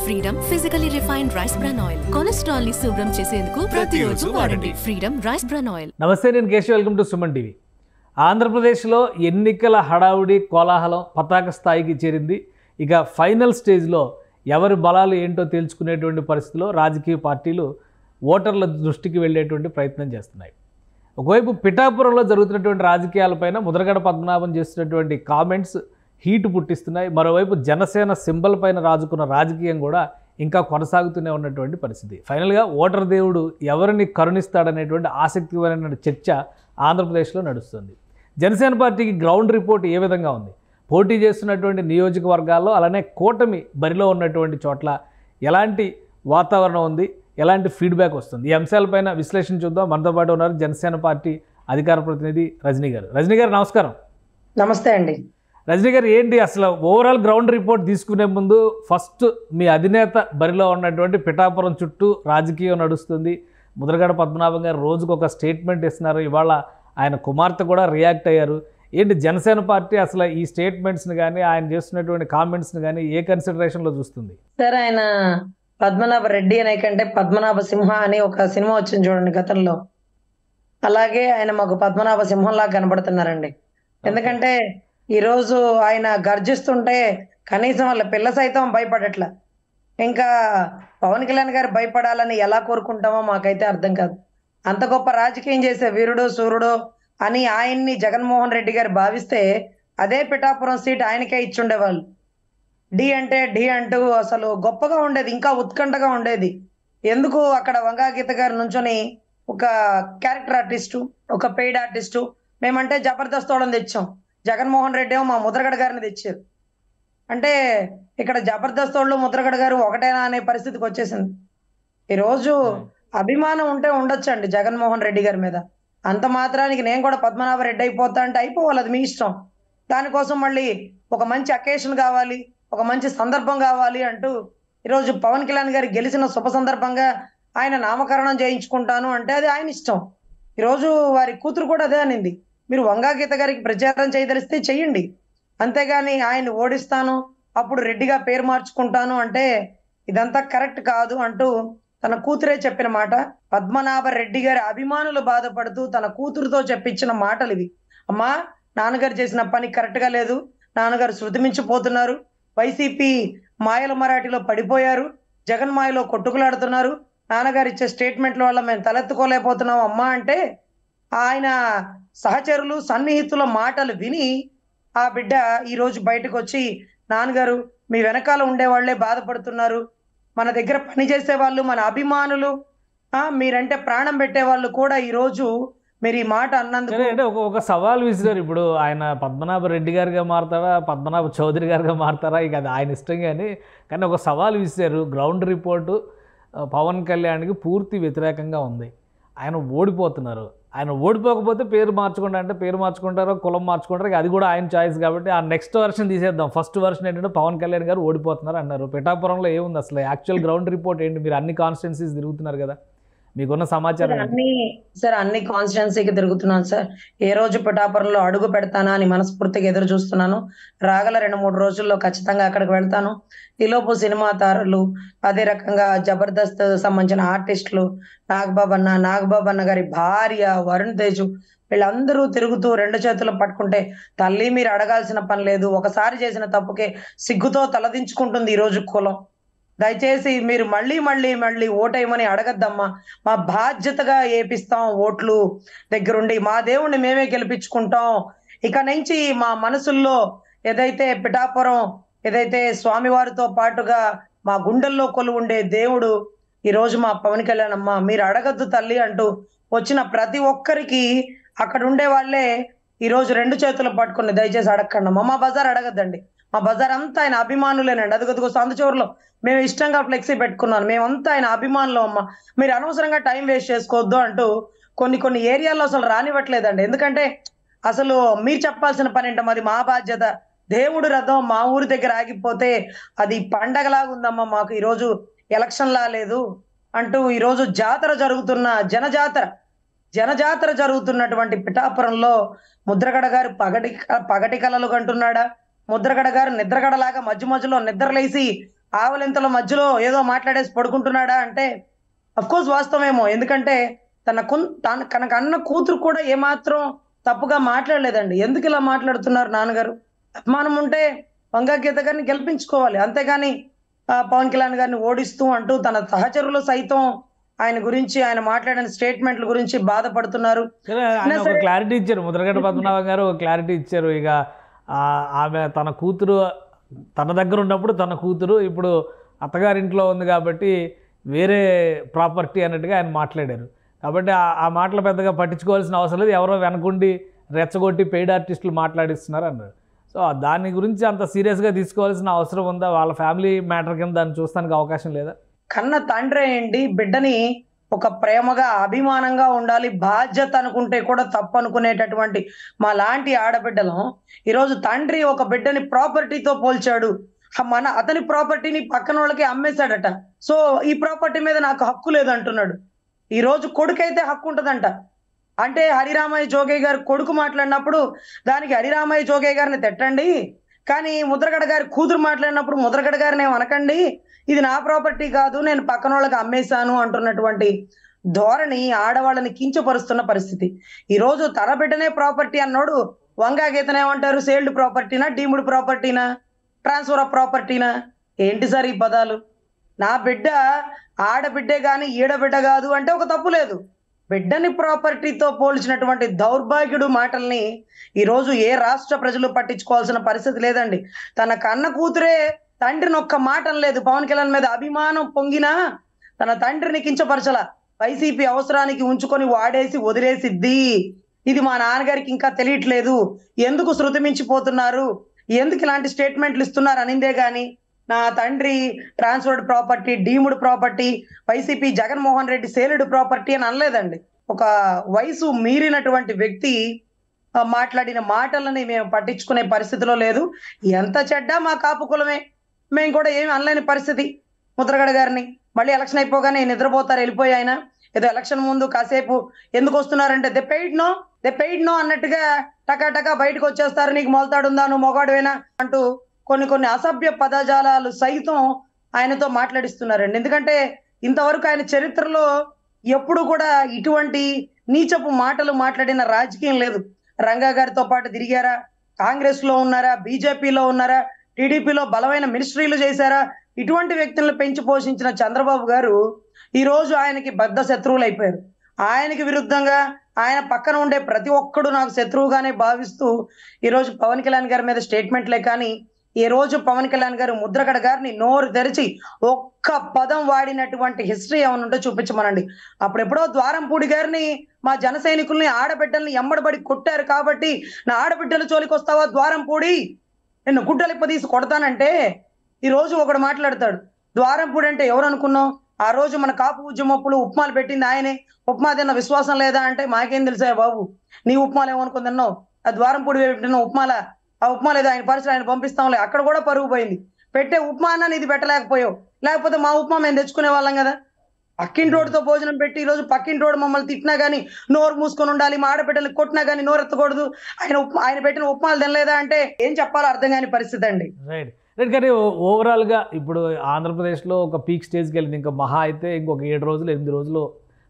Freedom physically refined rice bran oil cholesterol ని శుభ్రం చేసేందుకు ప్రతిరోజు వాడండి ఫ్రీడమ్ రైస్ బ్రాన్ ఆయిల్. నమస్తే, నేను Keshav. Welcome to Suman TV. ఆంధ్రప్రదేశ్లో ఎన్నికల హడావుడి కోలాహలం పతాక స్థాయికి చేరింది. ఇక ఫైనల్ స్టేజ్లో ఎవరి బలాలు ఏంటో తేల్చుకునేటువంటి పరిస్థితిలో రాజకీయ పార్టీలు ఓటర్ల దృష్టికి వెళ్ళేటువంటి ప్రయత్నం చేస్తున్నాయి. ఒకవైపు పిఠాపురంలో జరుగుతున్నటువంటి రాజకీయాలపైన ముద్రగడ పద్మనాభం చేస్తున్నటువంటి కామెంట్స్ హీట్ పుట్టిస్తున్నాయి. మరోవైపు జనసేన సింబల్ పైన రాజుకున్న రాజకీయం కూడా ఇంకా కొనసాగుతూనే ఉన్నటువంటి పరిస్థితి. ఫైనల్గా ఓటర్ దేవుడు ఎవరిని కరుణిస్తాడనేటువంటి ఆసక్తికరమైన చర్చ ఆంధ్రప్రదేశ్లో నడుస్తుంది. జనసేన పార్టీకి గ్రౌండ్ రిపోర్ట్ ఏ విధంగా ఉంది, పోటీ చేస్తున్నటువంటి నియోజకవర్గాల్లో అలానే కూటమి బరిలో ఉన్నటువంటి చోట్ల ఎలాంటి వాతావరణం ఉంది, ఎలాంటి ఫీడ్బ్యాక్ వస్తుంది, ఈ అంశాలపైన విశ్లేషణ చూద్దాం. మనతో పాటు ఉన్నారు జనసేన పార్టీ అధికార ప్రతినిధి రజనీ గారు. రజనీ గారు నమస్కారం. నమస్తే అండి. రజనీ గారు, ఏంటి అసలు ఓవరాల్ గ్రౌండ్ రిపోర్ట్ తీసుకునే ముందు ఫస్ట్ మీ అధినేత బరిలో ఉన్నటువంటి పిఠాపురం చుట్టూ రాజకీయం నడుస్తుంది. ముద్రగడ పద్మనాభం గారు రోజుకు ఒక స్టేట్మెంట్ ఇస్తున్నారు. ఇవాళ ఆయన కుమార్తె కూడా రియాక్ట్ అయ్యారు. ఏంటి జనసేన పార్టీ అసలు ఈ స్టేట్మెంట్స్ని కానీ ఆయన చేస్తున్నటువంటి కామెంట్స్ని కానీ ఏ కన్సిడరేషన్లో చూస్తుంది? సార్, ఆయన పద్మనాభ రెడ్డి అనే కంటే పద్మనాభ సింహ అని ఒక సినిమా వచ్చింది చూడండి గతంలో, అలాగే ఆయన మాకు పద్మనాభ సింహంలా కనబడుతున్నారండి. ఎందుకంటే ఈరోజు ఆయన గర్జిస్తుంటే కనీసం వాళ్ళ పిల్ల సైతం భయపడట్లా. ఇంకా పవన్ కళ్యాణ్ గారు భయపడాలని ఎలా కోరుకుంటామో మాకైతే అర్థం కాదు. అంత గొప్ప రాజకీయం చేసే వీరుడు సూర్యుడు అని ఆయన్ని జగన్మోహన్ రెడ్డి గారు భావిస్తే అదే పిఠాపురం సీట్ ఆయనకే ఇచ్చుండేవాళ్ళు. డి అంటే డి అంటూ అసలు గొప్పగా ఉండేది, ఇంకా ఉత్కంఠగా ఉండేది. ఎందుకు అక్కడ వంగా గీత గారు నుంచొని ఒక క్యారెక్టర్ ఆర్టిస్టు, ఒక పెయిడ్ ఆర్టిస్టు, మేమంటే జబర్దస్త్ వాళ్ళని తెచ్చాం, జగన్మోహన్ రెడ్డి ఏమో మా ముద్రగడ గారిని తెచ్చారు. అంటే ఇక్కడ జబర్దస్త్ వాళ్ళు ముద్రగడ గారు ఒకటేనా అనే పరిస్థితికి వచ్చేసింది. ఈరోజు అభిమానం ఉంటే ఉండొచ్చు అండి జగన్మోహన్ రెడ్డి గారి మీద. అంత మాత్రానికి నేను కూడా పద్మనాభ రెడ్డి అయిపోతా అంటే అయిపోవాలి, అది మీ ఇష్టం. దానికోసం మళ్ళీ ఒక మంచి అకేషన్ కావాలి, ఒక మంచి సందర్భం కావాలి అంటూ ఈరోజు పవన్ కళ్యాణ్ గారు గెలిచిన శుభ సందర్భంగా ఆయన నామకరణం చేయించుకుంటాను అంటే అది ఆయన ఇష్టం. ఈరోజు వారి కూతురు కూడా అదే అనింది, మీరు వంగా గీత గారికి ప్రచారం చేయదలిస్తే చెయ్యండి, అంతేగాని ఆయన్ని ఓడిస్తాను అప్పుడు రెడ్డిగా పేరు మార్చుకుంటాను అంటే ఇదంతా కరెక్ట్ కాదు అంటూ తన కూతురే చెప్పిన మాట. పద్మనాభ రెడ్డి గారి అభిమానులు బాధపడుతూ తన కూతురుతో చెప్పించిన మాటలు ఇవి. అమ్మా, నాన్నగారు చేసిన పని కరెక్ట్ గా లేదు, నాన్నగారు శృతి మించిపోతున్నారు, వైసీపీ మాయల మరాఠీలో పడిపోయారు, జగన్ మాయలో కొట్టుకులాడుతున్నారు, నాన్నగారు ఇచ్చే స్టేట్మెంట్ల వల్ల మేము తలెత్తుకోలేకపోతున్నాం అమ్మా అంటే ఆయన సహచరులు సన్నిహితుల మాటలు విని ఆ బిడ్డ ఈరోజు బయటకు వచ్చి, నాన్నగారు మీ వెనకాల ఉండేవాళ్లే బాధపడుతున్నారు, మన దగ్గర పనిచేసే వాళ్ళు మన అభిమానులు, మీరంటే ప్రాణం పెట్టే వాళ్ళు కూడా ఈరోజు మీరు ఈ మాట అన్నందుకు అంటే ఒక సవాల్ విసిరారు. ఇప్పుడు ఆయన పద్మనాభ రెడ్డి గారిగా మారుతారా, పద్మనాభ చౌదరి గారిగా మారుతారా, ఇక అది ఆయన ఇష్టం. కానీ ఒక సవాల్ విసిరారు. గ్రౌండ్ రిపోర్టు పవన్ కళ్యాణ్కి పూర్తి వ్యతిరేకంగా ఉంది, ఆయన ఓడిపోతున్నారు, ఆయన ఓడిపోకపోతే పేరు మార్చుకుంటా అంటే పేరు మార్చుకుంటారో కులం మార్చుకుంటారో, అది కూడా ఆయన చాయిస్. కాబట్టి ఆ నెక్స్ట్ వర్షన్ తీసేద్దాం. ఫస్ట్ వర్షన్ ఏంటంటే పవన్ కళ్యాణ్ గారు ఓడిపోతున్నారు అన్నారు. పిఠాపురంలో ఏముంది అసలు యాక్చువల్ గ్రౌండ్ రిపోర్ట్ ఏంటి? మీరు అన్ని కాన్స్టిట్యున్సీస్ తిరుగుతున్నారు కదా, మీకున్న సమాచారం? అన్ని కాన్స్టిట్యున్సీకి తిరుగుతున్నాను సార్. ఏ రోజు పిఠాపురంలో అడుగు పెడతానా అని మనస్ఫూర్తిగా ఎదురు చూస్తున్నాను. రాగల 2-3 రోజుల్లో ఖచ్చితంగా అక్కడికి వెళ్తాను. ఈలోపు సినిమా తారలు, అదే రకంగా జబర్దస్త్ సంబంధించిన ఆర్టిస్టులు, నాగబాబు అన్న గారి భార్య వరుణ్ తేజ్, వీళ్ళందరూ తిరుగుతూ 2 చేతులు పట్టుకుంటే, తల్లి మీరు అడగాల్సిన పని లేదు, ఒకసారి చేసిన తప్పుకే సిగ్గుతో తలదించుకుంటుంది ఈరోజు కులం. దయచేసి మీరు మళ్ళీ ఓటేయమని అడగద్దమ్మా, మా బాధ్యతగా ఏపిస్తాం, ఓట్లు దగ్గరుండి మా దేవుణ్ణి మేమే గెలిపించుకుంటాం. ఇక నుంచి మా మనసుల్లో ఏదైతే పిఠాపురం ఏదైతే స్వామివారితో పాటుగా మా గుండెల్లో కొలువుండే దేవుడు ఈరోజు మా పవన్ కళ్యాణ్ అమ్మ, మీరు అడగద్దు తల్లి అంటూ వచ్చిన ప్రతి ఒక్కరికి అక్కడ ఉండే వాళ్ళే ఈరోజు 2 చేతులు పట్టుకుని దయచేసి అడగండి అమ్మా, మా బజార్ అడగద్దండి, మా బజార్ అంతా ఆయన అభిమానులేనండి, అదిగో సందుచూరులో మేము ఇష్టంగా ఫ్లెక్సీ పెట్టుకున్నాను, మేమంతా ఆయన అభిమానులు అమ్మ, మీరు అనవసరంగా టైం వేస్ట్ చేసుకోవద్దు అంటూ కొన్ని ఏరియాల్లో అసలు రానివ్వట్లేదండి. ఎందుకంటే అసలు మీరు చెప్పాల్సిన పని ఏంటమ్మా, అది మా బాధ్యత, దేవుడు రథం మా ఊరి దగ్గర ఆగిపోతే అది పండగలాగా ఉందమ్మా, మాకు ఈరోజు ఎలక్షన్ లా లేదు అంటూ ఈరోజు జాతర జరుగుతున్న జనజాతర జరుగుతున్నటువంటి పిఠాపురంలో ముద్రగడ గారు పగటి కలలు కంటున్నాడా, ముద్రగడ గారు నిద్రగడలాగా మధ్య మధ్యలో నిద్రలేసి ఆవలింతల మధ్యలో ఏదో మాట్లాడేసి పడుకుంటున్నాడా అంటే కోర్స్ వాస్తవమేమో. ఎందుకంటే తనకు అన్న కూతురు కూడా ఏమాత్రం తప్పుగా మాట్లాడలేదండి. ఎందుకు ఇలా మాట్లాడుతున్నారు నాన్నగారు? అభిమానం ఉంటే వంగా గీత గారిని గెలిపించుకోవాలి, అంతేగాని పవన్ కళ్యాణ్ గారిని ఓడిస్తూ అంటూ తన సహచరులు సైతం ఆయన గురించి, ఆయన మాట్లాడిన స్టేట్మెంట్ల గురించి బాధపడుతున్నారు. ఆయన ఒక క్లారిటీ ఇచ్చారు, ముద్రగడ పద్మనాభం గారు ఒక క్లారిటీ ఇచ్చారు. ఇక ఆమె తన కూతురు తన దగ్గర ఉన్నప్పుడు తన కూతురు ఇప్పుడు అత్తగారింట్లో ఉంది కాబట్టి వేరే ప్రాపర్టీ అన్నట్టుగా ఆయన మాట్లాడారు. కాబట్టి ఆ మాటలు పెద్దగా పట్టించుకోవాల్సిన అవసరం లేదు, ఎవరో వెనకుండి రెచ్చగొట్టి పెయిడ్ ఆర్టిస్టులు మాట్లాడిస్తున్నారు అన్నారు. సో దాని గురించి అంత సీరియస్గా తీసుకోవాల్సిన అవసరం ఉందా? వాళ్ళ ఫ్యామిలీ మ్యాటర్ కింద దాన్ని చూస్తానికి అవకాశం లేదా? కన్న తండ్రి ఏంటి బిడ్డని ఒక ప్రేమగా అభిమానంగా ఉండాలి, బాధ్యత అనుకుంటే కూడా తప్పు అనుకునేటటువంటి మా లాంటి ఆడబిడ్డలం ఈరోజు తండ్రి ఒక బిడ్డని ప్రాపర్టీతో పోల్చాడు. అతని ప్రాపర్టీని పక్కన వాళ్ళకి అమ్మేశాడట. సో ఈ ప్రాపర్టీ మీద నాకు హక్కు లేదంటున్నాడు. ఈ రోజు కొడుకైతే హక్కు ఉంటదంట. అంటే హరిరామయ్య జోగయ్య గారు కొడుకు మాట్లాడినప్పుడు దానికి హరిరామయ్య జోగయ్య గారిని తిట్టండి, కానీ ముద్రగడ గారి కూతురు మాట్లాడినప్పుడు ముద్రగడ గారిని ఏమనకండి, ఇది నా ప్రాపర్టీ కాదు, నేను పక్కన వాళ్ళకి అమ్మేశాను అంటున్నటువంటి ధోరణి ఆడవాళ్ళని కించపరుస్తున్న పరిస్థితి. ఈ రోజు తన బిడ్డనే ప్రాపర్టీ అన్నోడు వంగా గీతను ఏమంటారు? సేల్డ్ ప్రాపర్టీనా, డీమ్డ్ ప్రాపర్టీనా, ట్రాన్స్ఫర్ ఆఫ్ ప్రాపర్టీనా? ఏంటి సార్ ఈ పదాలు? నా బిడ్డ ఆడబిడ్డే గాని ఈడబిడ్డ కాదు అంటే ఒక తప్పు లేదు. బిడ్డని ప్రాపర్టీతో పోల్చినటువంటి దౌర్భాగ్యుడు మాటల్ని ఈరోజు ఏ రాష్ట్ర ప్రజలు పట్టించుకోవాల్సిన పరిస్థితి లేదండి. తన కన్న కూతురే తండ్రిని ఒక్క మాట లేదు. పవన్ కళ్యాణ్ మీద అభిమానం పొంగినా తన తండ్రిని కించపరచల. వైసీపీ అవసరానికి ఉంచుకొని వాడేసి వదిలేసిద్ది. ఇది మా నాన్నగారికి ఇంకా తెలియట్లేదు, ఎందుకు శృతి మించిపోతున్నారు, ఎందుకు ఇలాంటి స్టేట్మెంట్లు ఇస్తున్నారు అనిందే గాని నా తండ్రి transferred property, deemed property, YCP Jaganmohan Reddy sealed property అని అనలేదండి. ఒక వయసు మీరినటువంటి వ్యక్తి మాట్లాడిన మాటలని మేము పట్టించుకునే పరిస్థితిలో లేదు. ఎంత చెడ్డా మా కాపు కులమే, మేము కూడా ఏమి అనలేని పరిస్థితి. ముద్రగడ గారిని మళ్ళీ ఎలక్షన్ అయిపోగానే నిద్రపోతారు వెళ్ళిపోయి, ఆయన ఏదో ఎలక్షన్ ముందు కాసేపు ఎందుకు వస్తున్నారంటే దే పెయిడ్ నో అన్నట్టుగా టకాటకా బయటకు వచ్చేస్తారు, నీకు మొలతాడుందా, నువ్వు మొగాడువేనా అంటూ కొన్ని అసభ్య పదజాలాలు సైతం ఆయనతో మాట్లాడిస్తున్నారండి. ఎందుకంటే ఇంతవరకు ఆయన చరిత్రలో ఎప్పుడు కూడా ఇటువంటి నీచపు మాటలు మాట్లాడిన రాజకీయం లేదు. రంగా గారితో పాటు తిరిగారా, కాంగ్రెస్ లో ఉన్నారా, బీజేపీలో ఉన్నారా, టీడీపీలో బలమైన మినిస్ట్రీలు చేశారా? ఇటువంటి వ్యక్తులను పెంచి పోషించిన చంద్రబాబు గారు ఈ రోజు ఆయనకి బద్ధ శత్రువులు అయిపోయారు. ఆయనకి విరుద్ధంగా ఆయన పక్కన ఉండే ప్రతి ఒక్కడు నాకు శత్రువుగానే భావిస్తూ ఈరోజు పవన్ కళ్యాణ్ గారి మీద స్టేట్మెంట్లే కానీ ఈ రోజు పవన్ కళ్యాణ్ గారు ముద్రగడ గారిని నోరు తెరిచి ఒక్క పదం వాడినటువంటి హిస్టరీ ఏమైనా ఉంటే చూపించమనండి. అప్పుడెప్పుడో ద్వారంపూడి గారిని మా జన సైనికుల్ని ఆడబిడ్డల్ని ఎమ్మడబడి కొట్టారు కాబట్టి నా ఆడబిడ్డల జోలికి వస్తావా ద్వారంపూడి, నిన్ను గుడ్డలిప్పదీసి కొడతానంటే ఈ రోజు ఒకడు మాట్లాడతాడు. ద్వారంపూడి అంటే ఎవరు అనుకున్నావు? ఆ రోజు మన కాపు ఉద్యమప్పుడు ఉప్మాలు పెట్టింది ఆయనే. ఉప్మా తిన్న విశ్వాసం లేదా అంటే మాకేం తెలుసా బాబు, నీ ఉప్మాలు ఏమనుకుని తిన్నావు? ఆ ద్వారంపూడి పెట్టిన ఉప్మాలా? ఆ ఉప్మా లేదా ఆయన పరిస్థితి ఆయన పంపిస్తాంలే, అక్కడ కూడా పరుగు పోయింది. పెట్టే ఉప్మా అన్న ఇది పెట్టలేకపోయావు, లేకపోతే మా ఉప్మా మేము తెచ్చుకునే వాళ్ళం కదా. పక్కింటోడితో భోజనం పెట్టి ఈ రోజు పక్కింటోడు మమ్మల్ని తిట్టినా గానీ నోరు మూసుకొని ఉండాలి, మా ఆడబిడ్డలు కొట్టినా గానీ నోరు ఎత్తకూడదు, ఆయన పెట్టిన ఉప్మాలు తినలేదా అంటే ఏం చెప్పాలో అర్థం కాని పరిస్థితి అండి. రైట్ రైట్ కానీ ఓవరాల్గా ఇప్పుడు ఆంధ్రప్రదేశ్లో ఒక పీక్ స్టేజ్కి వెళ్ళింది. ఇంకా మహా అయితే ఇంకొక 7 రోజులు 8 రోజులు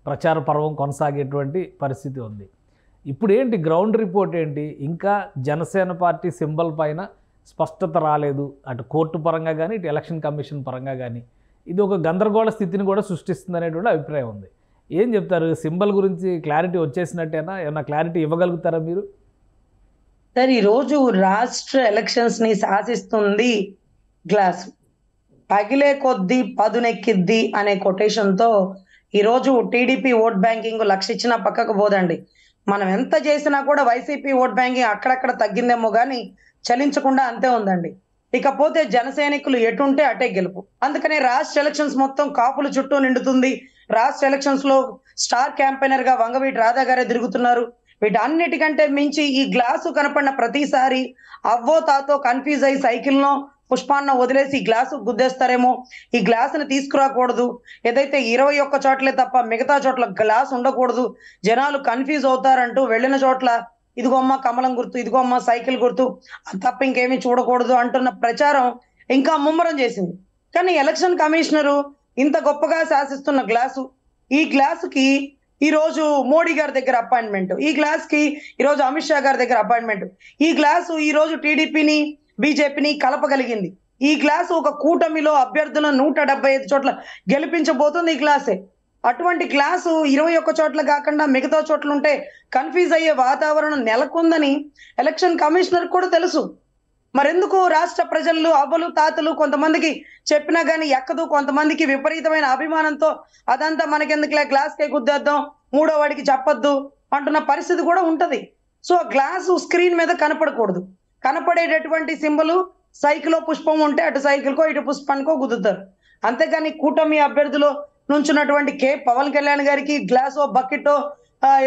ప్రచార పర్వం కొనసాగేటువంటి పరిస్థితి ఉంది. ఇప్పుడు ఏంటి గ్రౌండ్ రిపోర్ట్ ఏంటి? ఇంకా జనసేన పార్టీ సింబల్ పైన స్పష్టత రాలేదు, అటు కోర్టు పరంగా కానీ ఇటు ఎలక్షన్ కమిషన్ పరంగా కానీ. ఇది ఒక గందరగోళ స్థితిని కూడా సృష్టిస్తుంది అనేటువంటి అభిప్రాయం ఉంది. ఏం చెప్తారు? సింబల్ గురించి క్లారిటీ వచ్చేసినట్టేనా? ఏమన్నా క్లారిటీ ఇవ్వగలుగుతారా మీరు? సార్, ఈరోజు రాష్ట్ర ఎలక్షన్స్ ని శాసిస్తుంది గ్లాస్, పగిలే కొద్దీ పదునెక్కిద్ది అనే కొటేషన్ తో ఈరోజు టీడీపీ ఓట్ బ్యాంకింగ్ లక్ష ఇచ్చినా పక్కకు పోదండి. మనం ఎంత చేసినా కూడా వైసీపీ ఓట్ బ్యాంకింగ్ అక్కడక్కడ తగ్గిందేమో కానీ చలించకుండా అంతే ఉందండి. ఇకపోతే జనసైనికులు ఎటుంటే అటే గెలుపు. అందుకనే రాష్ట్ర ఎలక్షన్స్ మొత్తం కాపుల చుట్టూ నిండుతుంది. రాష్ట్ర ఎలక్షన్స్ లో స్టార్ క్యాంపెయినర్ గా వంగవీటి రాధా గారే తిరుగుతున్నారు. వీటన్నిటికంటే మించి ఈ గ్లాసు కనపడిన ప్రతిసారి అవ్వో తాతో కన్ఫ్యూజ్ అయ్యి సైకిల్నో పుష్పాన్న వదిలేసి ఈ గ్లాసు గుద్దేస్తారేమో, ఈ గ్లాసుని తీసుకురాకూడదు, ఏదైతే 21 చోట్లే తప్ప మిగతా చోట్ల గ్లాస్ ఉండకూడదు, జనాలు కన్ఫ్యూజ్ అవుతారంటూ వెళ్ళిన చోట్ల ఇదిగో అమ్మ కమలం గుర్తు, ఇదిగో అమ్మ సైకిల్ గుర్తు తప్ప ఇంకేమీ చూడకూడదు అంటున్న ప్రచారం ఇంకా ముమ్మరం చేసింది. కానీ ఎలక్షన్ కమిషనరు ఇంత గొప్పగా శాసిస్తున్న గ్లాసు, ఈ గ్లాసుకి ఈ రోజు మోడీ గారి దగ్గర అపాయింట్మెంట్, ఈ గ్లాస్ కి ఈ రోజు అమిత్ షా గారి దగ్గర అపాయింట్మెంట్, ఈ గ్లాసు ఈ రోజు టీడీపీని బీజేపీని కలపగలిగింది. ఈ గ్లాసు ఒక కూటమిలో అభ్యర్థులను 175 చోట్ల గెలిపించబోతుంది ఈ గ్లాసే. అటువంటి గ్లాసు 21 చోట్ల కాకుండా మిగతా చోట్ల ఉంటే కన్ఫ్యూజ్ అయ్యే వాతావరణం నెలకొందని ఎలక్షన్ కమిషనర్ కూడా తెలుసు. మరెందుకు రాష్ట్ర ప్రజలు అవ్వలు తాతలు కొంతమందికి చెప్పినా గానీ ఎక్కదు, కొంతమందికి విపరీతమైన అభిమానంతో అదంతా మనకెందుకులే గ్లాస్కే గుద్దేద్దాం, మూడో వాడికి చెప్పొద్దు అంటున్న పరిస్థితి కూడా ఉంటది. సో గ్లాసు స్క్రీన్ మీద కనపడకూడదు. కనపడేటటువంటి సింబలు సైకిల్లో పుష్పం ఉంటే అటు సైకిల్కో ఇటు పుష్పానికో గుద్దుతారు. అంతేగాని కూటమి అభ్యర్థిలో నుంచున్నటువంటి పవన్ కళ్యాణ్ గారికి గ్లాసో బకెటో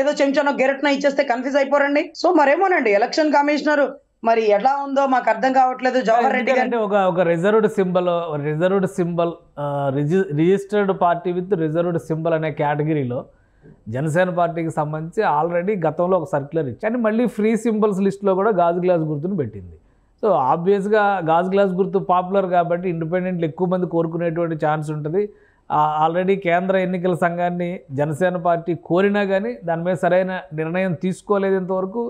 ఏదో చెంచానో గెరట్నో ఇచ్చేస్తే కన్ఫ్యూజ్ అయిపోరండి. సో మరేమోనండి ఎలక్షన్ కమిషనర్ మరి ఎలా ఉందో మాకు అర్థం కావట్లేదు. జవహర్ రెడ్డి గారు అంటే ఒక reserved symbol registered party with reserved symbol అనే కేటగిరీలో జనసేన పార్టీకి సంబంధించి ఆల్రెడీ గతంలో ఒక సర్క్యులర్ ఇచ్చి మళ్ళీ ఫ్రీ సింబల్స్ లిస్ట్లో కూడా గాజు గ్లాస్ గుర్తును పెట్టింది. సో ఆబ్వియస్గా గాజు గ్లాస్ గుర్తు పాపులర్ కాబట్టి ఇండిపెండెంట్లు ఎక్కువ మంది కోరుకునేటువంటి ఛాన్స్ ఉంటుంది. ఆల్రెడీ కేంద్ర ఎన్నికల సంఘాన్ని జనసేన పార్టీ కోరినా కానీ దాని మీద సరైన నిర్ణయం తీసుకోలేదు ఇంతవరకు.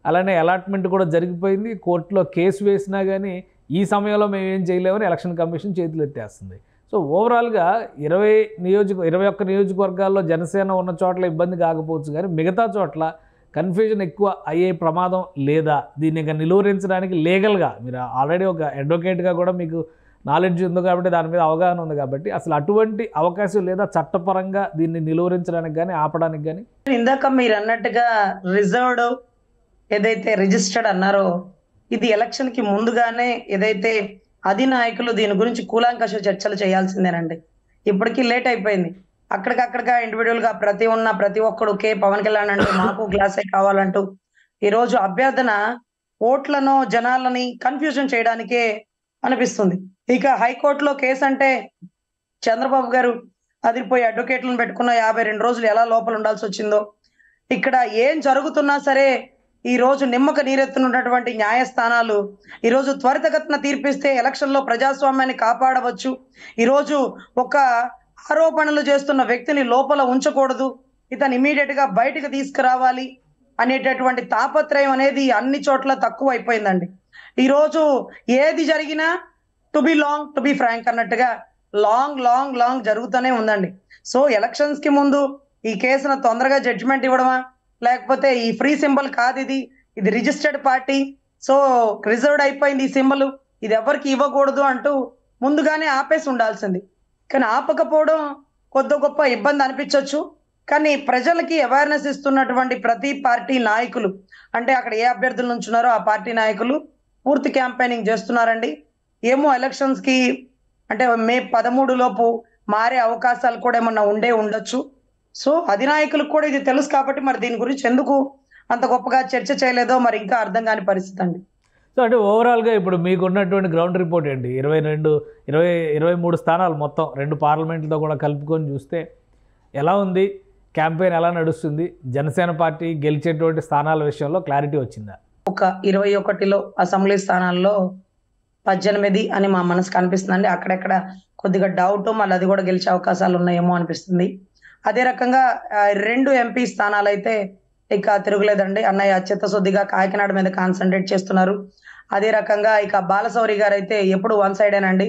అలానే అలాట్మెంట్ కూడా జరిగిపోయింది, కోర్టులో కేసు వేసినా కానీ ఈ సమయంలో మేము ఏం చేయలేమని ఎలక్షన్ కమిషన్ చేతులు ఎత్తేస్తుంది. సో ఓవరాల్గా 21 నియోజకవర్గాల్లో జనసేన ఉన్న చోట్ల ఇబ్బంది కాకపోవచ్చు కానీ మిగతా చోట్ల కన్ఫ్యూజన్ ఎక్కువ అయ్యే ప్రమాదం లేదా? దీన్ని ఇంకా నిలువరించడానికి లీగల్గా మీరు ఆల్రెడీ ఒక అడ్వకేట్గా కూడా మీకు నాలెడ్జ్ ఉంది కాబట్టి దాని మీద అవగాహన ఉంది కాబట్టి అసలు అటువంటి అవకాశం లేదా చట్టపరంగా దీన్ని నిలువరించడానికి కానీ ఆపడానికి కానీ? ఇందాక మీరు అన్నట్టుగా రిజర్వ్డ్ ఏదైతే రిజిస్టర్డ్ అన్నారో ఇది ఎలక్షన్ కి ముందుగానే ఏదైతే అధినాయకులు దీని గురించి కూలంకష చర్చలు చేయాల్సిందేనండి. ఇప్పటికీ లేట్ అయిపోయింది. అక్కడికక్కడిగా ఇండివిజువల్ గా ప్రతి ఒక్కడు పవన్ కళ్యాణ్ అంటూ మాకు గ్లాసే కావాలంటూ ఈ రోజు అభ్యర్థన ఓట్లను జనాలని కన్ఫ్యూజన్ చేయడానికే అనిపిస్తుంది. ఇక హైకోర్టులో కేసు అంటే చంద్రబాబు గారు అదిరిపోయి అడ్వకేట్లను పెట్టుకున్న 52 రోజులు ఎలా లోపల ఉండాల్సి వచ్చిందో, ఇక్కడ ఏం జరుగుతున్నా సరే ఈ రోజు నిమ్మక నీరెత్తున్నటువంటి న్యాయస్థానాలు ఈ రోజు త్వరితగతిన తీర్పిస్తే ఎలక్షన్ లో ప్రజాస్వామ్యాన్ని కాపాడవచ్చు. ఈ రోజు ఒక ఆరోపణలు చేస్తున్న వ్యక్తిని లోపల ఉంచకూడదు, ఇతను ఇమీడియట్ గా బయటకు తీసుకురావాలి అనేటటువంటి తాపత్రయం అనేది అన్ని చోట్ల తక్కువ అయిపోయిందండి. ఈ రోజు ఏది జరిగినా టు బి ఫ్రాంక్ అన్నట్టుగా లాంగ్ జరుగుతూనే ఉందండి. సో ఎలక్షన్స్ కి ముందు ఈ కేసును తొందరగా జడ్జిమెంట్ ఇవ్వడమా, లేకపోతే ఈ ఫ్రీ సింబల్ కాదు ఇది రిజిస్టర్డ్ పార్టీ, సో రిజర్వ్డ్ అయిపోయింది ఈ సింబల్, ఇది ఎవరికి ఇవ్వకూడదు అంటూ ముందుగానే ఆపేసి ఉండాల్సింది. కానీ ఆపకపోవడం కొద్ది గొప్ప ఇబ్బంది అనిపించవచ్చు. కానీ ప్రజలకి అవేర్నెస్ ఇస్తున్నటువంటి ప్రతి పార్టీ నాయకులు అంటే అక్కడ ఏ అభ్యర్థుల నుంచి ఉన్నారో ఆ పార్టీ నాయకులు పూర్తి క్యాంపెయినింగ్ చేస్తున్నారండి. ఏమో ఎలక్షన్స్ కి అంటే మే 13 లోపు మారే అవకాశాలు కూడా ఏమన్నా ఉండొచ్చు. సో అధినాయకులకు కూడా ఇది తెలుసు కాబట్టి మరి దీని గురించి ఎందుకు అంత గొప్పగా చర్చ చేయలేదో మరి ఇంకా అర్థం కాని పరిస్థితి అండి. సో అంటే ఓవరాల్గా ఇప్పుడు మీకు ఉన్నటువంటి గ్రౌండ్ రిపోర్ట్ ఏంటి? 23 స్థానాలు మొత్తం 2 పార్లమెంట్లతో కూడా కలుపుకొని చూస్తే ఎలా ఉంది? క్యాంపెయిన్ ఎలా నడుస్తుంది? జనసేన పార్టీ గెలిచేటువంటి స్థానాల విషయంలో క్లారిటీ వచ్చిందా? ఒక 21లో అసెంబ్లీ స్థానాల్లో 18 అని మా మనసుకు అనిపిస్తుందండి. అక్కడెక్కడ కొద్దిగా డౌట్, మళ్ళీ అది కూడా గెలిచే అవకాశాలు ఉన్నాయేమో అనిపిస్తుంది. అదే రకంగా 2 ఎంపీ స్థానాలు అయితే ఇక తిరుగులేదండి. అన్నయ్య చిత్తశుద్ధిగా కాకినాడ మీద కాన్సన్ట్రేట్ చేస్తున్నారు. అదే రకంగా ఇక బాలశౌరి గారు అయితే ఎప్పుడు వన్ సైడేనండి,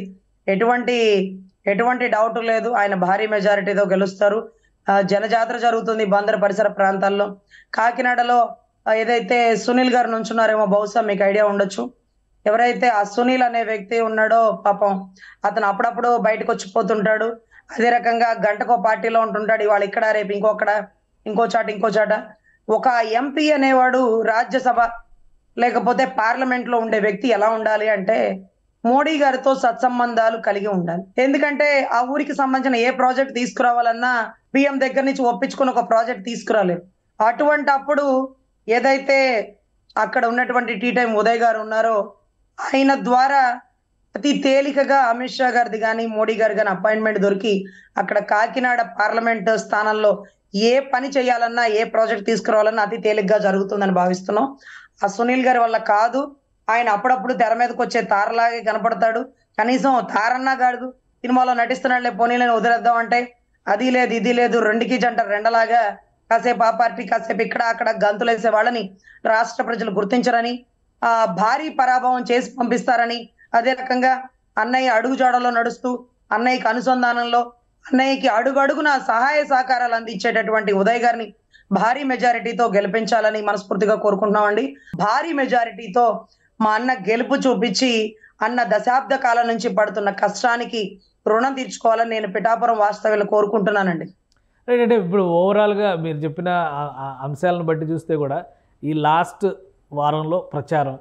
ఎటువంటి డౌట్ లేదు, ఆయన భారీ మెజారిటీతో గెలుస్తారు. జనజాతర జరుగుతుంది బందర్ పరిసర ప్రాంతాల్లో. కాకినాడలో ఏదైతే సునీల్ గారు నుంచున్నారేమో బహుశా మీకు ఐడియా ఉండొచ్చు. ఎవరైతే ఆ సునీల్ అనే వ్యక్తి ఉన్నాడో పాపం అతను అప్పుడప్పుడు బయటకు వచ్చిపోతుంటాడు. అదే రకంగా గంటకో పార్టీలో ఉంటుంటాడు, ఇవాళ ఇక్కడ రేపు ఇంకో చాట. ఒక ఎంపీ అనేవాడు రాజ్యసభ లేకపోతే పార్లమెంట్ లో ఉండే వ్యక్తి ఎలా ఉండాలి అంటే మోడీ గారితో సత్సంబంధాలు కలిగి ఉండాలి. ఎందుకంటే ఆ ఊరికి సంబంధించిన ఏ ప్రాజెక్ట్ తీసుకురావాలన్నా పిఎం దగ్గర నుంచి ఒప్పించుకుని ఒక ప్రాజెక్ట్ తీసుకురాలేదు. అటువంటి అప్పుడు ఏదైతే అక్కడ ఉన్నటువంటి టీ టైం ఉదయ్ గారు ఉన్నారో ఆయన ద్వారా అతి తేలికగా అమిత్ షా గారిది కానీ మోడీ గారి కానీ అపాయింట్మెంట్ దొరికి అక్కడ కాకినాడ పార్లమెంట్ స్థానంలో ఏ పని చేయాలన్నా ఏ ప్రాజెక్ట్ తీసుకురావాలన్నా అతి తేలిగ్గా జరుగుతుందని భావిస్తున్నాం. ఆ సునీల్ గారి వల్ల కాదు, ఆయన అప్పుడప్పుడు తెర మీదకి వచ్చే తారలాగే కనపడతాడు, కనీసం తారన్నా కాదు, సినిమాలో నటిస్తున్నాడులే పోనీలని వదిలేద్దాం అంటే అది లేదు ఇది లేదు, రెండుకి జంట రెండలాగా కాసేపు ఆ పార్టీ కాసేపు ఇక్కడ అక్కడ గంతులేసే వాళ్ళని రాష్ట్ర ప్రజలు గుర్తించరని, భారీ పరాభవం చేసి పంపిస్తారని, అదే రకంగా అన్నయ్య అడుగుజాడలో నడుస్తూ అన్నయ్యకి అనుసంధానంలో అన్నయ్యకి అడుగడుగున సహాయ సహకారాలు అందించేటటువంటి ఉదయ్ గారిని భారీ మెజారిటీతో గెలిపించాలని మనస్ఫూర్తిగా కోరుకుంటున్నామండి. భారీ మెజారిటీతో మా అన్న గెలుపు చూపించి అన్న దశాబ్ద కాలం నుంచి పడుతున్న కష్టానికి రుణం తీర్చుకోవాలని నేను పిఠాపురం వాస్తవ్యులు కోరుకుంటున్నానండి. అంటే ఇప్పుడు ఓవరాల్గా మీరు చెప్పిన అంశాలను బట్టి చూస్తే కూడా ఈ లాస్ట్ వారంలో ప్రచారం,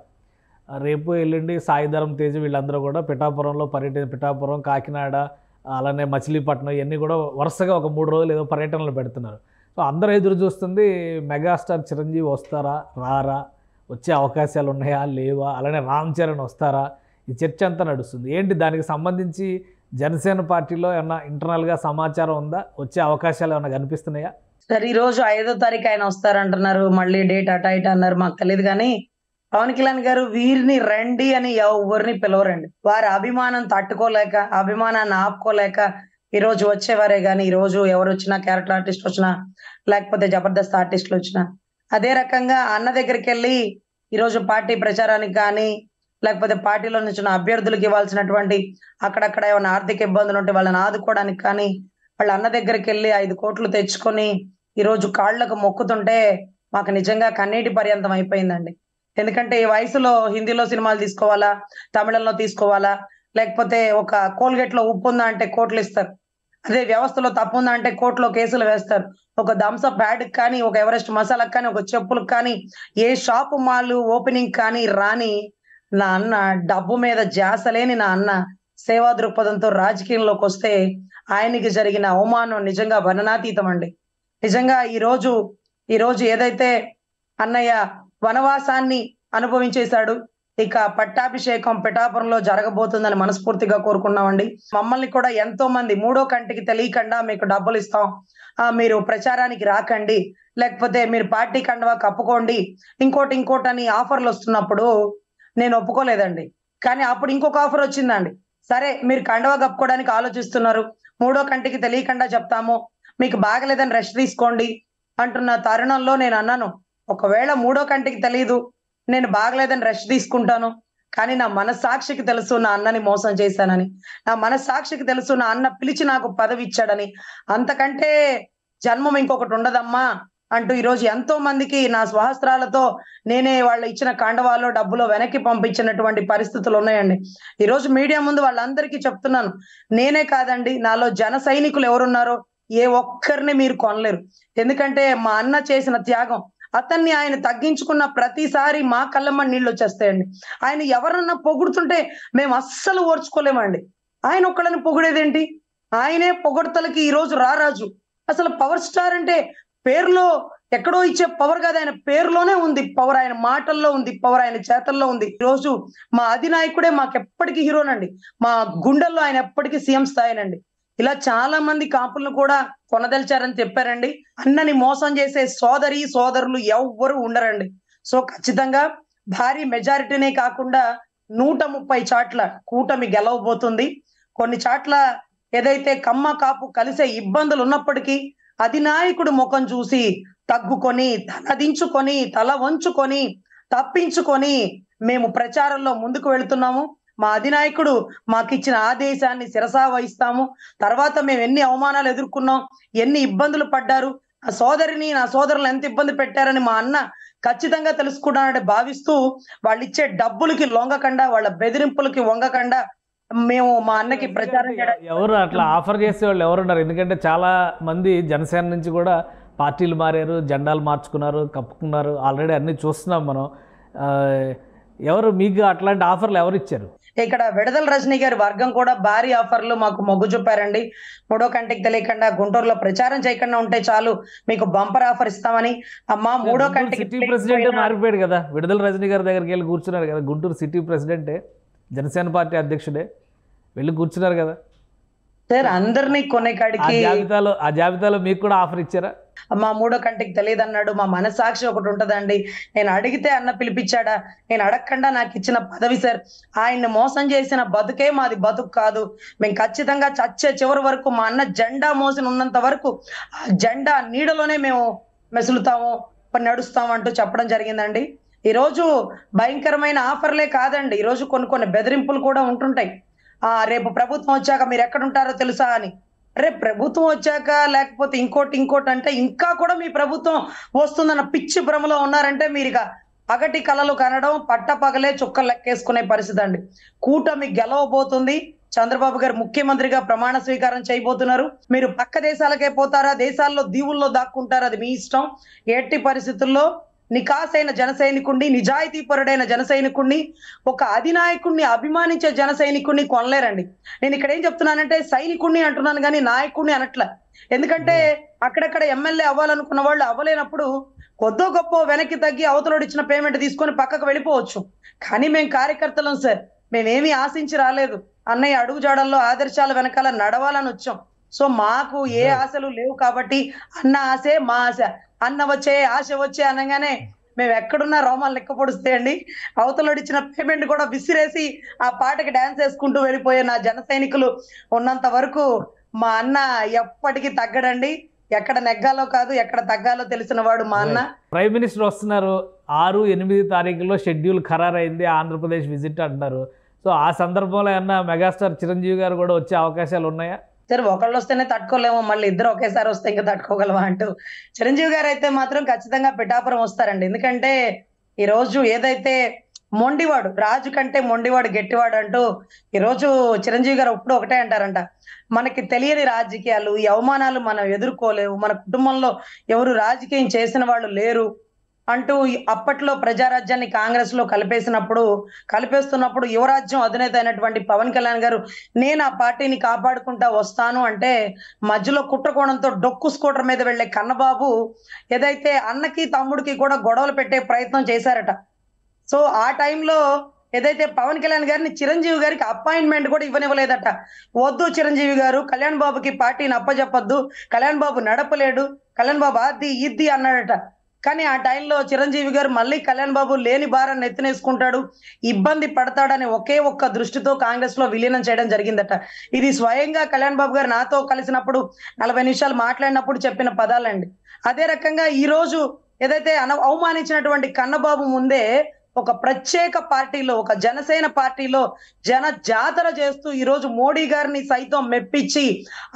రేపు ఎల్లుండి సాయిధరం తేజ వీళ్ళందరూ కూడా పిఠాపురంలో పిఠాపురం, కాకినాడ, అలానే మచిలీపట్నం ఇవన్నీ కూడా వరుసగా ఒక 3 రోజులు ఏదో పర్యటనలు పెడుతున్నారు. సో అందరూ ఎదురు చూస్తుంది మెగాస్టార్ చిరంజీవి వస్తారా రారా, వచ్చే అవకాశాలు ఉన్నాయా లేవా, అలానే రామ్ చరణ్ వస్తారా, ఈ చర్చ అంతా నడుస్తుంది. ఏంటి దానికి సంబంధించి జనసేన పార్టీలో ఏమన్నా ఇంటర్నల్గా సమాచారం ఉందా, వచ్చే అవకాశాలు ఏమన్నా కనిపిస్తున్నాయా? సార్ ఈ రోజు 5వ తారీఖు ఆయన వస్తారంటున్నారు, మళ్ళీ డేట్ అటా ఇటా అన్నారు, మాకు తెలియదు. కానీ పవన్ కళ్యాణ్ గారు వీరిని రండి అని ఎవరిని పిలవరండి. వారి అభిమానం తట్టుకోలేక, అభిమానాన్ని ఆపుకోలేక ఈ రోజు వచ్చేవారే కానీ ఈ రోజు ఎవరు వచ్చినా, క్యారెక్టర్ ఆర్టిస్ట్ వచ్చినా లేకపోతే జబర్దస్త్ ఆర్టిస్టులు వచ్చినా, అదే రకంగా అన్న దగ్గరికి వెళ్ళి ఈరోజు పార్టీ ప్రచారానికి కానీ లేకపోతే పార్టీలో నుంచి అభ్యర్థులకు ఇవ్వాల్సినటువంటి అక్కడక్కడ ఏమైనా ఆర్థిక ఇబ్బందులు ఉంటే వాళ్ళని ఆదుకోవడానికి కానీ వాళ్ళ అన్న దగ్గరికి వెళ్ళి 5 కోట్లు తెచ్చుకొని ఈరోజు కాళ్లకు మొక్కుతుంటే మాకు నిజంగా కన్నీటి పర్యంతం అయిపోయిందండి. ఎందుకంటే ఈ వయసులో హిందీలో సినిమాలు తీసుకోవాలా, తమిళంలో తీసుకోవాలా, లేకపోతే ఒక కోల్గేట్ లో ఉప్పు ఉందా అంటే కోట్లు ఇస్తారు, అదే వ్యవస్థలో తప్పు ఉందా అంటే కోర్టులో కేసులు వేస్తారు. ఒక థమ్సప్ బ్యాడ్కి కానీ, ఒక ఎవరెస్ట్ మసాలాకి కానీ, ఒక చెప్పులకు కానీ, ఏ షాపు మాల్ ఓపెనింగ్ కానీ రాని నా అన్న, డబ్బు మీద ధ్యాస లేని నా అన్న సేవా దృక్పథంతో రాజకీయంలోకి వస్తే ఆయనకి జరిగిన అవమానం నిజంగా వర్ణనాతీతం అండి. నిజంగా ఈ రోజు ఏదైతే అన్నయ్య వనవాసాన్ని అనుభవించేశాడు, ఇక పట్టాభిషేకం పిఠాపురంలో జరగబోతుందని మనస్ఫూర్తిగా కోరుకున్నామండి. మమ్మల్ని కూడా ఎంతో మంది 3వ కంటికి తెలియకుండా మీకు డబ్బులు ఇస్తాం, మీరు ప్రచారానికి రాకండి, లేకపోతే మీరు పార్టీ కండవా కప్పుకోండి, ఇంకోటి అని ఆఫర్లు వస్తున్నప్పుడు నేను ఒప్పుకోలేదండి. కానీ అప్పుడు ఇంకొక ఆఫర్ వచ్చిందండి. సరే మీరు కండవా కప్పుకోవడానికి ఆలోచిస్తున్నారు, 3వ కంటికి తెలియకుండా చెప్తాము, మీకు బాగలేదని రెస్ట్ తీసుకోండి అంటున్న తరుణంలో నేను అన్నాను, ఒకవేళ 3వ కంటికి తెలియదు, నేను బాగలేదని రెస్ట్ తీసుకుంటాను, కానీ నా మనస్సాక్షికి తెలుసు నా అన్నని మోసం చేశానని, నా మనస్సాక్షికి తెలుసు నా అన్న పిలిచి నాకు పదవి ఇచ్చాడని, అంతకంటే జన్మం ఇంకొకటి ఉండదమ్మా అంటూ ఈరోజు ఎంతో మందికి నా స్వహస్త్రాలతో నేనే వాళ్ళు ఇచ్చిన కాండవాలో డబ్బులో వెనక్కి పంపించినటువంటి పరిస్థితులు ఉన్నాయండి. ఈరోజు మీడియా ముందు వాళ్ళందరికీ చెప్తున్నాను, నేనే కాదండి, నాలో జన సైనికులు ఎవరున్నారో ఏ ఒక్కరిని మీరు కొనలేరు. ఎందుకంటే మా అన్న చేసిన త్యాగం, అతన్ని ఆయన తగ్గించుకున్న ప్రతిసారి మా కళ్ళమ్మ నీళ్ళు వచ్చేస్తాయండి. ఆయన ఎవరన్నా పొగుడుతుంటే మేము అస్సలు ఓర్చుకోలేమండి. ఆయన ఒక్కళ్ళని పొగిడేదేంటి, ఆయనే పొగడతలకి ఈ రోజు రారాజు. అసలు పవర్ స్టార్ అంటే పేరులో ఎక్కడో ఇచ్చే పవర్ కాదు, ఆయన పేరులోనే ఉంది పవర్, ఆయన మాటల్లో ఉంది పవర్, ఆయన చేతల్లో ఉంది. ఈ రోజు మా అధినాయకుడే మాకెప్పటికీ హీరోనండి, మా గుండెల్లో ఆయన ఎప్పటికీ సీఎం స్థాయినండి. ఇలా చాలా మంది కాపులను కూడా కొనదలిచారని చెప్పారండి. అన్నని మోసం చేసే సోదరులు ఎవ్వరు ఉండరండి. సో ఖచ్చితంగా భారీ మెజారిటీనే కాకుండా 130 చాట్ల కూటమి గెలవబోతుంది. కొన్ని చాట్ల ఏదైతే కమ్మ కాపు కలిసే ఇబ్బందులు ఉన్నప్పటికీ అధినాయకుడు ముఖం చూసి తగ్గుకొని, తలదించుకొని, తల వంచుకొని, తప్పించుకొని మేము ప్రచారంలో ముందుకు వెళుతున్నాము. మా అధినాయకుడు మాకు ఇచ్చిన ఆదేశాన్ని శిరసా వహిస్తాము. తర్వాత మేము ఎన్ని అవమానాలు ఎదుర్కొన్నాం, ఎన్ని ఇబ్బందులు పడ్డారు, నా సోదరిని నా సోదరులు ఎంత ఇబ్బంది పెట్టారని మా అన్న ఖచ్చితంగా తెలుసుకున్నాడని భావిస్తూ వాళ్ళు ఇచ్చే డబ్బులకి లొంగకుండా, వాళ్ళ బెదిరింపులకి వంగకుండా మేము మా అన్నకి ప్రచారం ఎవరు అట్లా ఆఫర్ చేసే వాళ్ళు ఎవరున్నారు? ఎందుకంటే చాలా మంది జనసేన నుంచి కూడా పార్టీలు మారారు, జెండాలు మార్చుకున్నారు, కప్పుకున్నారు, ఆల్రెడీ అన్ని చూస్తున్నాం మనం. ఎవరు మీకు అట్లాంటి ఆఫర్లు ఎవరు ఇచ్చారు? ఇక్కడ విడుదల రజనీ గారి వర్గం కూడా భారీ ఆఫర్లు మాకు మొగ్గు చూపారండి. 3వ కంటికి తెలియకుండా గుంటూరులో ప్రచారం చేయకుండా ఉంటే చాలు మీకు బంపర్ ఆఫర్ ఇస్తామని. అమ్మా 3వ కంటికి సిటీ ప్రెసిడెంట్ మారిపోయాడు కదా, విడుదల రజనీ గారి దగ్గరికి వెళ్ళి కూర్చున్నారు కదా, గుంటూరు సిటీ ప్రెసిడెంటే, జనసేన పార్టీ అధ్యక్షుడే వెళ్ళి కూర్చున్నారు కదా. సార్ అందరినీ కొనే కాడికి ఆ జాబితాలో మీకు కూడా ఆఫర్ ఇచ్చారా? మా మూడో కంటికి తెలియదు అన్నాడు, మా మనసాక్షి ఒకటి ఉంటదండి, నేను అడిగితే అన్న పిలిపించాడా, నేను అడగకుండా నాకు ఇచ్చిన పదవి సార్. ఆయన్ని మోసం చేసిన బతుకే మాది బతుకు కాదు. మేము ఖచ్చితంగా చచ్చే చివరి వరకు మా అన్న జెండా మోసిన ఉన్నంత వరకు ఆ జెండా నీడలోనే మేము మెసులుతాము, నడుస్తాము అంటూ చెప్పడం జరిగిందండి. ఈరోజు భయంకరమైన ఆఫర్లే కాదండి, ఈరోజు కొన్ని బెదిరింపులు కూడా ఉంటుంటాయి. రేపు ప్రభుత్వం వచ్చాక మీరు ఎక్కడుంటారో తెలుసా అని. రేపు ప్రభుత్వం వచ్చాక లేకపోతే ఇంకోటి అంటే ఇంకా కూడా మీ ప్రభుత్వం వస్తుందన్న పిచ్చి భ్రమలో ఉన్నారంటే మీరు ఇక పగటి కలలు కనడం, పట్ట పగలే చుక్కలు లెక్కేసుకునే పరిస్థితి అండి. కూటమి గెలవబోతుంది. చంద్రబాబు గారు ముఖ్యమంత్రిగా ప్రమాణ స్వీకారం చేయబోతున్నారు. మీరు పక్క దేశాలకే పోతారా, దేశాల్లో దీవుల్లో దాక్కుంటారా, అది మీ ఇష్టం. ఎట్టి పరిస్థితుల్లో నికాసైన జన సైనికుడిని, నిజాయితీ పరుడైన జన సైనికుడిని, ఒక అధినాయకుడిని అభిమానించే జన సైనికుడిని కొనలేరండి. నేను ఇక్కడ ఏం చెప్తున్నానంటే సైనికుడిని అంటున్నాను కానీ నాయకుడిని అనట్ల. ఎందుకంటే అక్కడక్కడ ఎమ్మెల్యే అవ్వాలనుకున్న వాళ్ళు అవ్వలేనప్పుడు కొద్దో గొప్ప వెనక్కి తగ్గి అవతలోడు ఇచ్చిన పేమెంట్ తీసుకొని పక్కకు వెళ్ళిపోవచ్చు. కానీ మేము కార్యకర్తలం సార్, మేమేమీ ఆశించి రాలేదు. అన్నయ్య అడుగు జాడల్లో ఆదర్శాల వెనకాల నడవాలని వచ్చాం. సో మాకు ఏ ఆశలు లేవు కాబట్టి అన్న ఆశే మా ఆశ. అన్న వచ్చే ఆశ వచ్చే అనగానే మేము ఎక్కడున్నా రోమాలు లెక్క పొడుస్తాయండి. అవతలోడు ఇచ్చిన పేమెంట్ కూడా విసిరేసి ఆ పాటకి డాన్స్ వేసుకుంటూ వెళ్ళిపోయే నా జన సైనికులు ఉన్నంత వరకు మా అన్న ఎప్పటికీ తగ్గడండి. ఎక్కడ నెగ్గాలో కాదు, ఎక్కడ తగ్గాలో తెలిసిన వాడు మా అన్న. ప్రైమ్ మినిస్టర్ వస్తున్నారు, 6, 8 తారీఖుల్లో షెడ్యూల్ ఖరారైంది, ఆంధ్రప్రదేశ్ విజిట్ అంటున్నారు. సో ఆ సందర్భంలో ఏమన్నా మెగాస్టార్ చిరంజీవి గారు కూడా వచ్చే అవకాశాలు ఉన్నాయా? సరే ఒకళ్ళు వస్తేనే తట్టుకోలేమో, మళ్ళీ ఇద్దరు ఒకేసారి వస్తే ఇంకా తట్టుకోగలవా అంటూ చిరంజీవి గారు అయితే మాత్రం ఖచ్చితంగా పిఠాపురం వస్తారండి. ఎందుకంటే ఈ రోజు ఏదైతే మొండివాడు, రాజు కంటే మొండివాడు గట్టివాడు అంటూ ఈరోజు చిరంజీవి గారు ఇప్పుడు ఒకటే అంటారంట, మనకి తెలియని రాజకీయాలు, ఈ అవమానాలు మనం ఎదుర్కోలేవు, మన కుటుంబంలో ఎవరు రాజకీయం చేసిన వాళ్ళు లేరు అంటూ అప్పట్లో ప్రజారాజ్యాన్ని కాంగ్రెస్ లో కలిపేస్తున్నప్పుడు యువరాజ్యం అధినేత అయినటువంటి పవన్ కళ్యాణ్ గారు నేను ఆ పార్టీని కాపాడుకుంటా వస్తాను అంటే మధ్యలో కుట్రకోణంతో డొక్కు స్కూటర్ మీద వెళ్లే కన్నబాబు ఏదైతే అన్నకి తమ్ముడికి కూడా గొడవలు పెట్టే ప్రయత్నం చేశారట. సో ఆ టైంలో ఏదైతే పవన్ కళ్యాణ్ గారిని చిరంజీవి గారికి అపాయింట్మెంట్ కూడా ఇవ్వనివ్వలేదట. వద్దు చిరంజీవి గారు, కళ్యాణ్ బాబుకి పార్టీని అప్పచెప్పద్దు, కళ్యాణ్ బాబు నడపలేడు, కళ్యాణ్ బాబు అది ఇది అన్నాడట. కానీ ఆ టైంలో చిరంజీవి గారు మళ్ళీ కళ్యాణ్ బాబు లేని భారాన్ని ఎత్తినేసుకుంటాడు, ఇబ్బంది పడతాడని ఒకే ఒక్క దృష్టితో కాంగ్రెస్ లో విలీనం చేయడం జరిగిందట. ఇది స్వయంగా కళ్యాణ్ బాబు గారు నాతో కలిసినప్పుడు 40 నిమిషాలు మాట్లాడినప్పుడు చెప్పిన పదాలండి. అదే రకంగా ఈ రోజు ఏదైతే అవమానించినటువంటి కన్నబాబు ముందే ఒక ప్రత్యేక పార్టీలో, ఒక జనసేన పార్టీలో జన జాతర చేస్తూ ఈ రోజు మోడీ గారిని సైతం మెప్పించి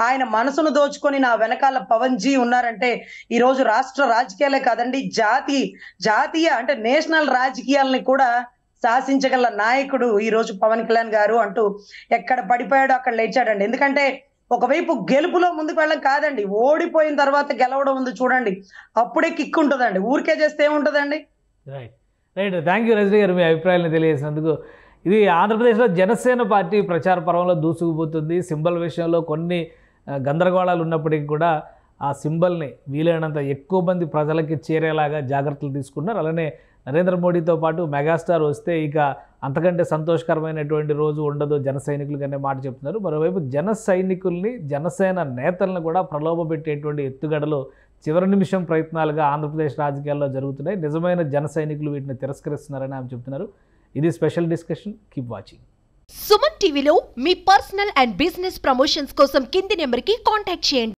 ఆయన మనసును దోచుకొని నా వెనకాల పవన్ జీ ఉన్నారంటే ఈ రోజు రాష్ట్ర రాజకీయాలే కాదండి, జాతీయ అంటే నేషనల్ రాజకీయాలని కూడా శాసించగల నాయకుడు ఈ రోజు పవన్ కళ్యాణ్ గారు అంటూ ఎక్కడ పడిపోయాడో అక్కడ లేచాడండి. ఎందుకంటే ఒకవైపు గెలుపులో ముందుకు వెళ్ళడం కాదండి, ఓడిపోయిన తర్వాత గెలవడం ఉంది చూడండి, అప్పుడే కిక్ ఉంటుందండి. ఊరికే చేస్తే ఏముంటుందండి. రైట్, థ్యాంక్ యూ రజనీ గారు మీ అభిప్రాయాలను తెలియజేసినందుకు. ఇది ఆంధ్రప్రదేశ్లో జనసేన పార్టీ ప్రచార పర్వంలో దూసుకుపోతుంది. సింబల్ విషయంలో కొన్ని గందరగోళాలు ఉన్నప్పటికీ కూడా ఆ సింబల్ని వీలైనంత ఎక్కువ మంది ప్రజలకి చేరేలాగా జాగ్రత్తలు తీసుకున్నారు. అలానే నరేంద్ర మోడీతో పాటు మెగాస్టార్ వస్తే ఇక అంతకంటే సంతోషకరమైనటువంటి రోజు ఉండదు జన సైనికులకి అనే మాట చెప్తున్నారు. మరోవైపు జన సైనికుల్ని, జనసేన నేతలను కూడా ప్రలోభపెట్టేటువంటి ఎత్తుగడలు చివరి నిమిషం ప్రయత్నాలుగా ఆంధ్రప్రదేశ్ రాజకీయాల్లో జరుగుతున్నాయి. నిజమైన జన సైనికులు వీటిని తిరస్కరిస్తున్నారని ఆమె చెప్తున్నారు. ఇది special discussion. Keep watching. Suman టీవీలో మీ పర్సనల్ అండ్ బిజినెస్ ప్రమోషన్స్ కోసం కింది నెంబర్కి కాంటాక్ట్ చేయండి.